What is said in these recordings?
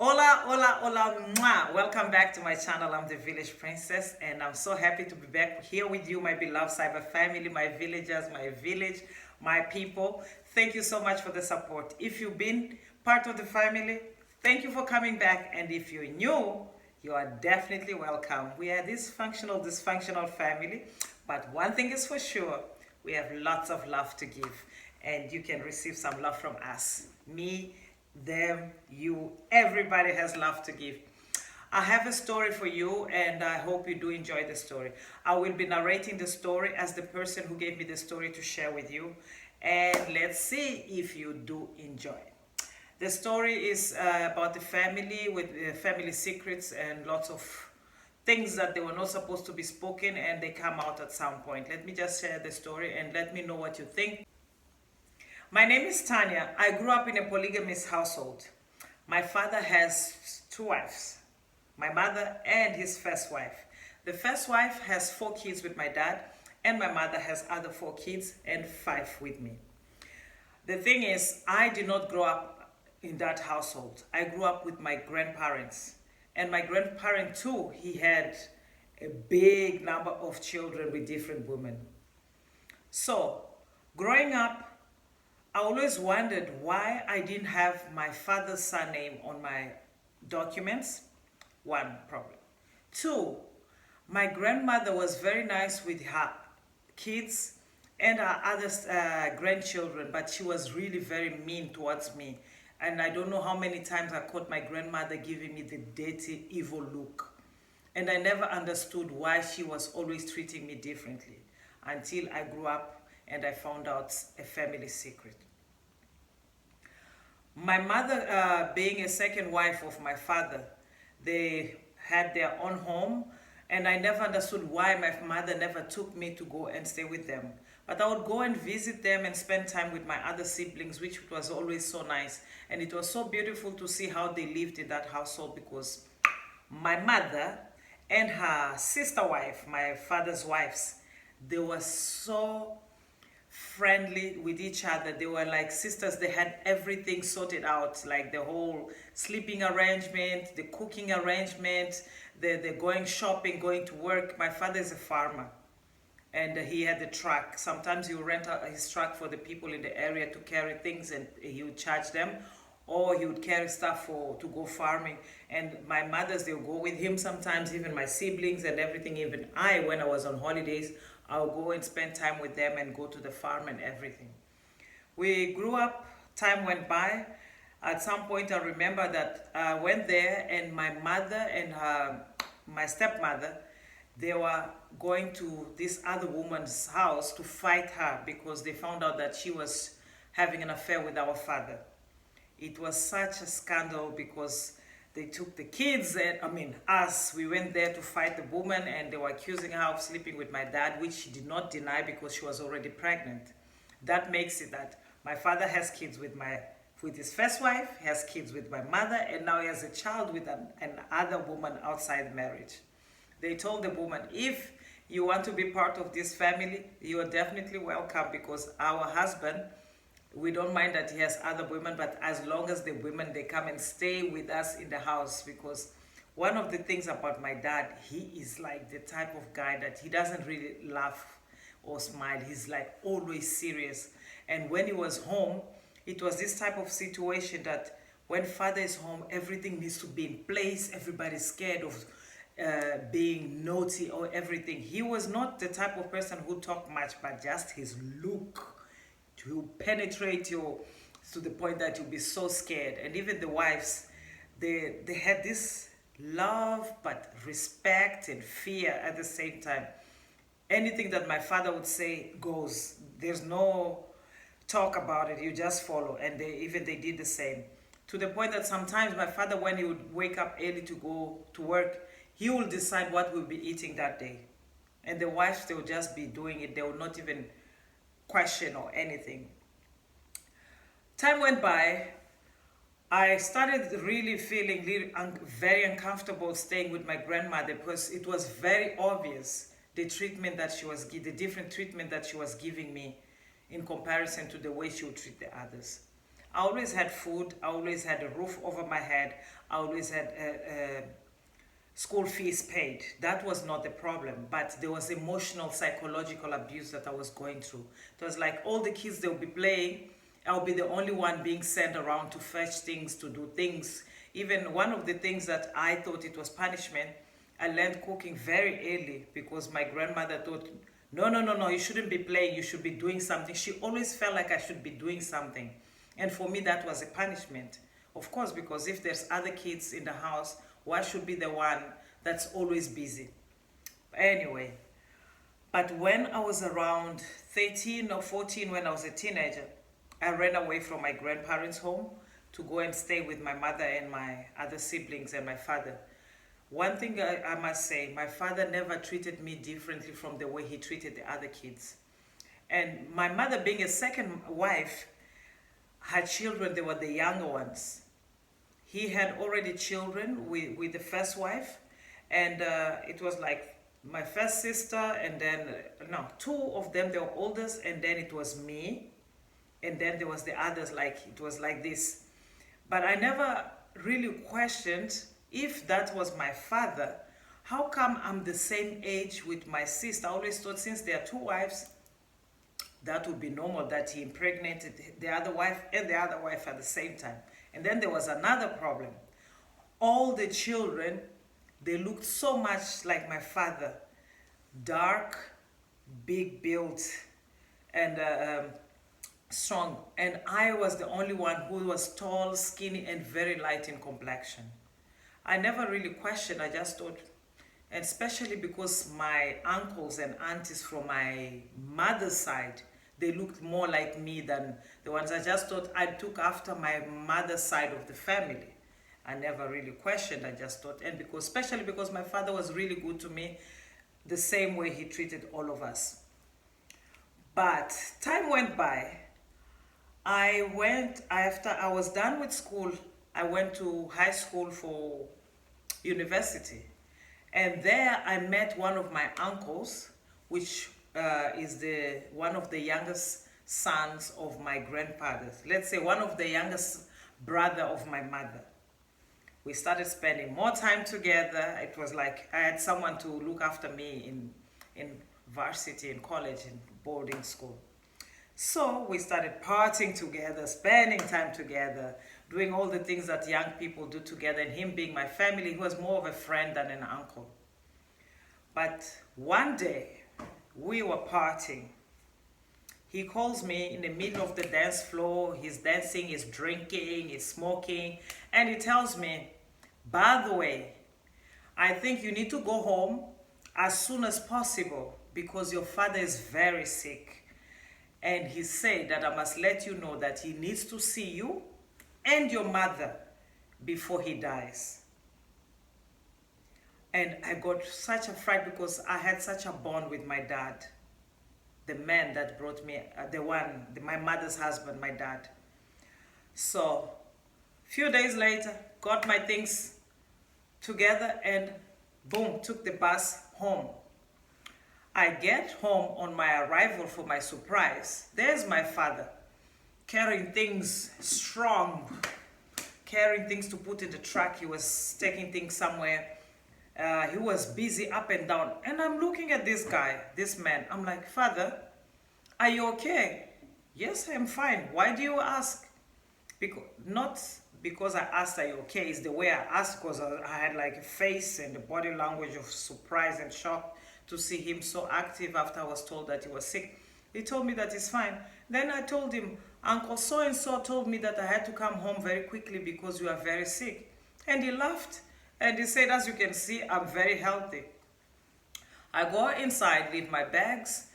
Hola, hola, hola, mwah. Welcome back to my channel. I'm the Village Princess, and I'm so happy to be back here with you, my beloved cyber family, my villagers, my village, my people. Thank you so much for the support. If you've been part of the family, thank you for coming back. And if you're new, you are definitely welcome. We are dysfunctional family, but one thing is for sure, we have lots of love to give, and you can receive some love from us. Me, them, you, everybody has love to give. I have a story for you, and I hope you do enjoy the story. I will be narrating the story as the person who gave me the story to share with you, and let's see if you do enjoy. The story is about the family with family secrets and lots of things that they were not supposed to be spoken, and they come out at some point. Let me just share the story and let me know what you think. My name is Tanya. I grew up in a polygamous household. My father has two wives, my mother and his first wife. The first wife has 4 kids with my dad, and my mother has other 4 kids and 5 with me. The thing is, I did not grow up in that household. I grew up with my grandparents. And my grandparent too, he had a big number of children with different women. So, growing up, I always wondered why I didn't have my father's surname on my documents. One problem. Two, my grandmother was very nice with her kids and her other grandchildren, but she was really very mean towards me. And I don't know how many times I caught my grandmother giving me the dirty, evil look. And I never understood why she was always treating me differently until I grew up and I found out a family secret. My mother, being a second wife of my father, they had their own home, and I never understood why my mother never took me to go and stay with them. But I would go and visit them and spend time with my other siblings, which was always so nice. And it was so beautiful to see how they lived in that household, because my mother and her sister wife, my father's wives, they were so friendly with each other. They were like sisters. They had everything sorted out, like the whole sleeping arrangement, the cooking arrangement, the going shopping, going to work. My father is a farmer, and he had a truck. Sometimes he would rent out his truck for the people in the area to carry things, and he would charge them, or he would carry stuff to go farming. And my mothers, they would go with him sometimes, even my siblings and everything. Even I, when I was on holidays, I'll go and spend time with them and go to the farm and everything. We grew up, time went by. At some point, I remember that I went there, and my mother and my stepmother, they were going to this other woman's house to fight her because they found out that she was having an affair with our father. It was such a scandal because they took the kids, and us, we went there to fight the woman, and they were accusing her of sleeping with my dad, which she did not deny because she was already pregnant. That makes it that my father has kids with his first wife, he has kids with my mother, and now he has a child with another woman outside marriage. They told the woman, if you want to be part of this family, you are definitely welcome, because our husband, we don't mind that he has other women, but as long as the women, they come and stay with us in the house. Because one of the things about my dad, he is like the type of guy that he doesn't really laugh or smile. He's like always serious. And when he was home, it was this type of situation that when father is home, everything needs to be in place. Everybody's scared of being naughty or everything. He was not the type of person who talked much, but just his look to penetrate you to the point that you'll be so scared. And even the wives, they had this love but respect and fear at the same time. Anything that my father would say goes. There's no talk about it, you just follow. And they did the same, to the point that sometimes my father, when he would wake up early to go to work, he will decide what we'll be eating that day. And the wives, they will just be doing it. They will not even question or anything. Time went by. I started really feeling very uncomfortable staying with my grandmother, because it was very obvious the different treatment that she was giving me in comparison to the way she would treat the others. I always had food, I always had a roof over my head, I always had school fees paid. That was not the problem, but there was emotional, psychological abuse that I was going through. It was like all the kids, they'll be playing, I'll be the only one being sent around to fetch things, to do things. Even one of the things that I thought it was punishment, I learned cooking very early because my grandmother thought, no, no, no, no, you shouldn't be playing, you should be doing something. She always felt like I should be doing something. And for me, that was a punishment. Of course, because if there's other kids in the house, why should be the one that's always busy? Anyway, but when I was around 13 or 14, when I was a teenager, I ran away from my grandparents' home to go and stay with my mother and my other siblings and my father. One thing I must say, my father never treated me differently from the way he treated the other kids. And my mother, being a second wife, her children, they were the younger ones. He had already children with the first wife, and it was like my first sister, and then, no, two of them, they were oldest, and then it was me, and then there was the others, like, it was like this. But I never really questioned if that was my father. How come I'm the same age with my sister? I always thought since there are two wives, that would be normal, that he impregnated the other wife and the other wife at the same time. And then there was another problem. All the children, they looked so much like my father. Dark, big built, and strong. And I was the only one who was tall, skinny, and very light in complexion. I never really questioned, I just thought, and especially because my uncles and aunties from my mother's side, they looked more like me than the ones. I just thought I took after my mother's side of the family. I never really questioned, I just thought, and because, especially because my father was really good to me, the same way he treated all of us. But time went by. After I was done with school, I went to high school for university. And there I met one of my uncles, which is one of the youngest sons of my grandfathers. Let's say one of the youngest brother of my mother. We started spending more time together. It was like I had someone to look after me in varsity, in college, in boarding school. So we started partying together, spending time together, doing all the things that young people do together, and him being my family, he was more of a friend than an uncle. But one day, we were partying. He calls me in the middle of the dance floor. He's dancing, he's drinking, he's smoking. And he tells me, by the way, I think you need to go home as soon as possible because your father is very sick. And he said that I must let you know that he needs to see you and your mother before he dies. And I got such a fright because I had such a bond with my dad, the man that brought me, my mother's husband, my dad. So, few days later, got my things together and boom, took the bus home. I get home on my arrival for my surprise. There's my father, carrying things strong, carrying things to put in the truck. He was taking things somewhere. He was busy up and down. And I'm looking at this guy, this man. I'm like, Father, are you okay? Yes, I'm fine. Why do you ask? Not because I asked, are you okay? It's the way I asked because I had like a face and a body language of surprise and shock to see him so active after I was told that he was sick. He told me that he's fine. Then I told him, Uncle so-and-so told me that I had to come home very quickly because you are very sick. And he laughed. And he said, as you can see, I'm very healthy. I go inside, leave my bags,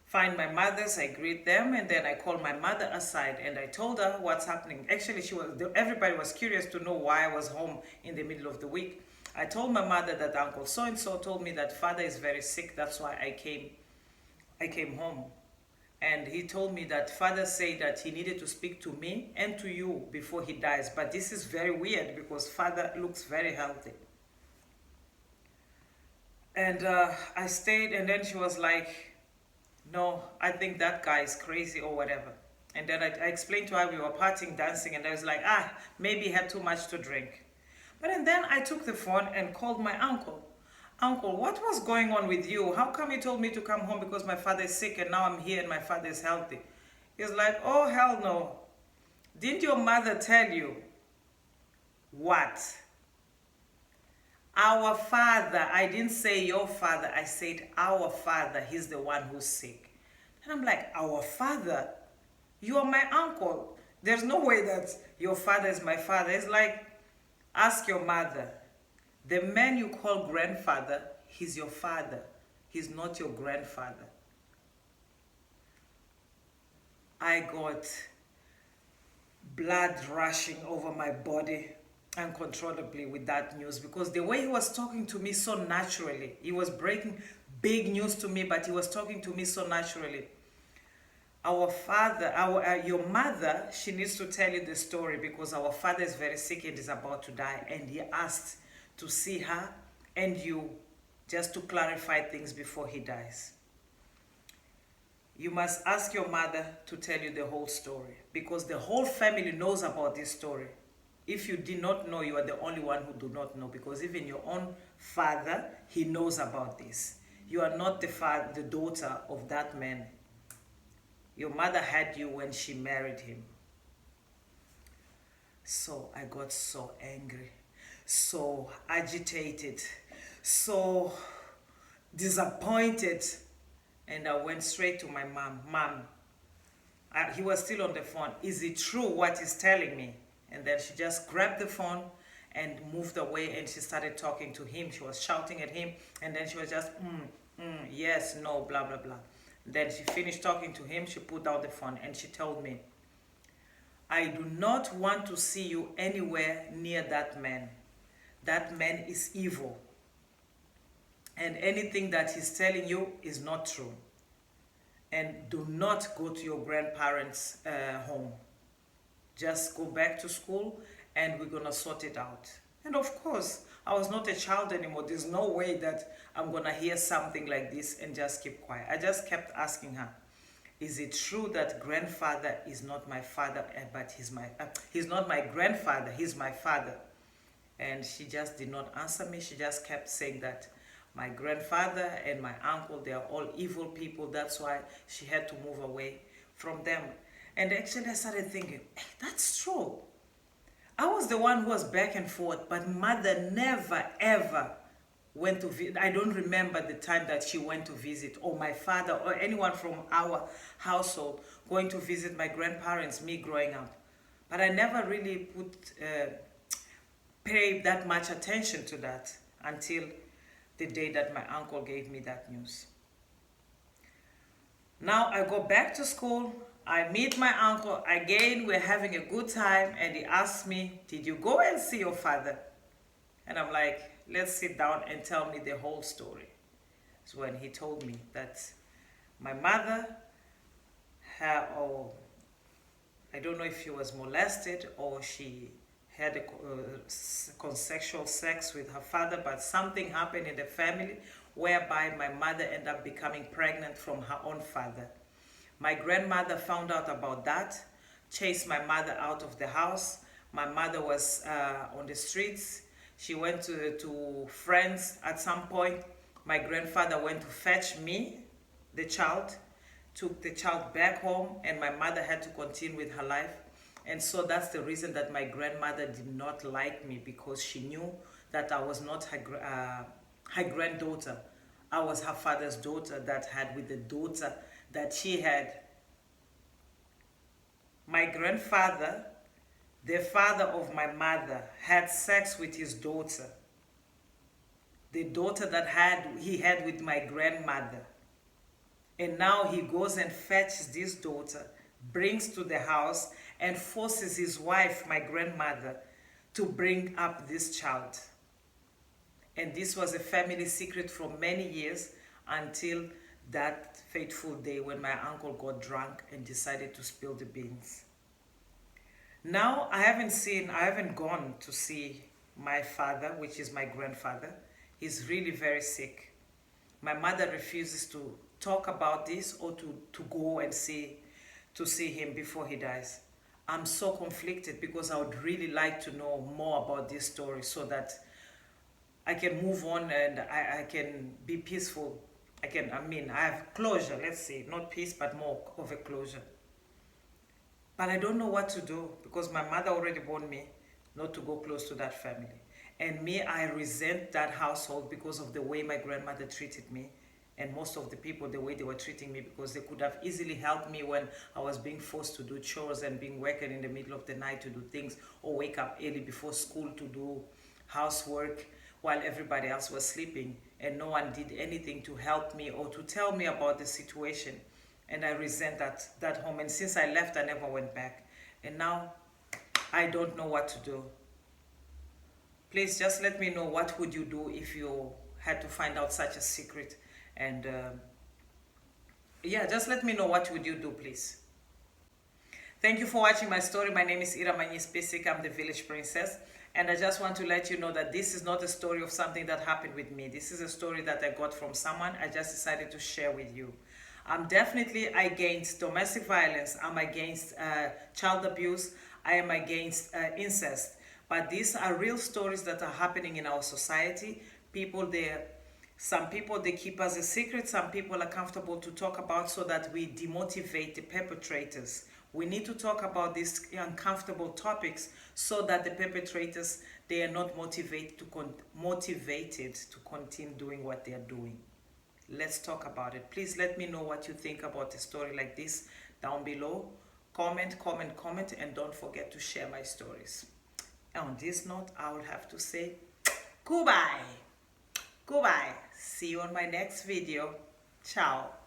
find my mother's, I greet them, and then I call my mother aside and I told her what's happening. Actually, everybody was curious to know why I was home in the middle of the week. I told my mother that Uncle so-and-so told me that father is very sick, that's why I came home. And he told me that father said that he needed to speak to me and to you before he dies. But this is very weird because father looks very healthy. And I stayed, and then she was like, no, I think that guy is crazy or whatever. And then I explained to her we were partying, dancing, and I was like, maybe he had too much to drink. But and then I took the phone and called my uncle. Uncle, what was going on with you? How come you told me to come home because my father is sick and now I'm here and my father is healthy? He's like, oh, hell no. Didn't your mother tell you? What? Our father. I didn't say your father. I said our father. He's the one who's sick. And I'm like, our father? You are my uncle. There's no way that your father is my father. It's like, ask your mother. The man you call grandfather, he's your father. He's not your grandfather. I got blood rushing over my body uncontrollably with that news, because the way he was talking to me so naturally, he was breaking big news to me, but he was talking to me so naturally. Our father, your mother, she needs to tell you the story, because our father is very sick and is about to die, and he asked to see her and you just to clarify things before he dies. You must ask your mother to tell you the whole story, because the whole family knows about this story. If you did not know, you are the only one who do not know, because even your own father, he knows about this. You are not the daughter of that man. Your mother had you when she married him. So I got so angry, so agitated, so disappointed. And I went straight to my mom. Mom, he was still on the phone. Is it true what he's telling me? And then she just grabbed the phone and moved away, and she started talking to him. She was shouting at him, and then she was just, yes, no, blah, blah, blah. Then she finished talking to him. She put down the phone and she told me, I do not want to see you anywhere near that man. That man is evil. And anything that he's telling you is not true. And do not go to your grandparents' home. Just go back to school and we're going to sort it out. And of course, I was not a child anymore. There's no way that I'm going to hear something like this and just keep quiet. I just kept asking her, is it true that grandfather is not my father, but he's not my grandfather, he's my father? And she just did not answer me. She just kept saying that my grandfather and my uncle, they are all evil people. That's why she had to move away from them. And actually I started thinking, hey, that's true. I was the one who was back and forth, but mother never ever went to visit. I don't remember the time that she went to visit, or my father or anyone from our household going to visit my grandparents, me growing up. But I never really paid that much attention to that until the day that my uncle gave me that news. Now I go back to school. I meet my uncle again. We're having a good time, and he asks me, did you go and see your father? And I'm like, let's sit down and tell me the whole story. So when he told me that my mother, I don't know if she was molested or she had a consensual sex with her father, but something happened in the family whereby my mother ended up becoming pregnant from her own father. My grandmother found out about that, chased my mother out of the house. My mother was on the streets. She went to friends at some point. My grandfather went to fetch me, the child, took the child back home, and my mother had to continue with her life. And so that's the reason that my grandmother did not like me, because she knew that I was not her granddaughter. I was her father's daughter that had with the daughter that she had. My grandfather, the father of my mother, had sex with his daughter. The daughter that he had with my grandmother. And now he goes and fetches this daughter, brings to the house, and forces his wife, my grandmother, to bring up this child. And this was a family secret for many years, until that fateful day when my uncle got drunk and decided to spill the beans. Now I haven't gone to see my father, which is my grandfather. He's really very sick. My mother refuses to talk about this or to go and see to see him before he dies. I'm so conflicted because I would really like to know more about this story so that I can move on and I can be peaceful. I have closure, let's say, not peace, but more of a closure. But I don't know what to do because my mother already warned me not to go close to that family. And me, I resent that household because of the way my grandmother treated me. And most of the people, the way they were treating me, because they could have easily helped me when I was being forced to do chores and being working in the middle of the night to do things, or wake up early before school to do housework while everybody else was sleeping. And no one did anything to help me or to tell me about the situation. And I resent that home. And since I left, I never went back. And now I don't know what to do. Please just let me know, what would you do if you had to find out such a secret? And yeah, just let me know, what would you do, please. Thank you for watching my story. My name is Iramanyi Spesik. I'm the village princess. And I just want to let you know that this is not a story of something that happened with me. This is a story that I got from someone. I just decided to share with you. I'm definitely against domestic violence. I'm against child abuse. I am against incest. But these are real stories that are happening in our society. Some people, they keep as a secret. Some people are comfortable to talk about so that we demotivate the perpetrators. We need to talk about these uncomfortable topics so that the perpetrators, they are not motivated to continue doing what they are doing. Let's talk about it. Please let me know what you think about a story like this down below. Comment, comment, comment, and don't forget to share my stories. On this note, I will have to say goodbye. Goodbye. See you on my next video. Ciao.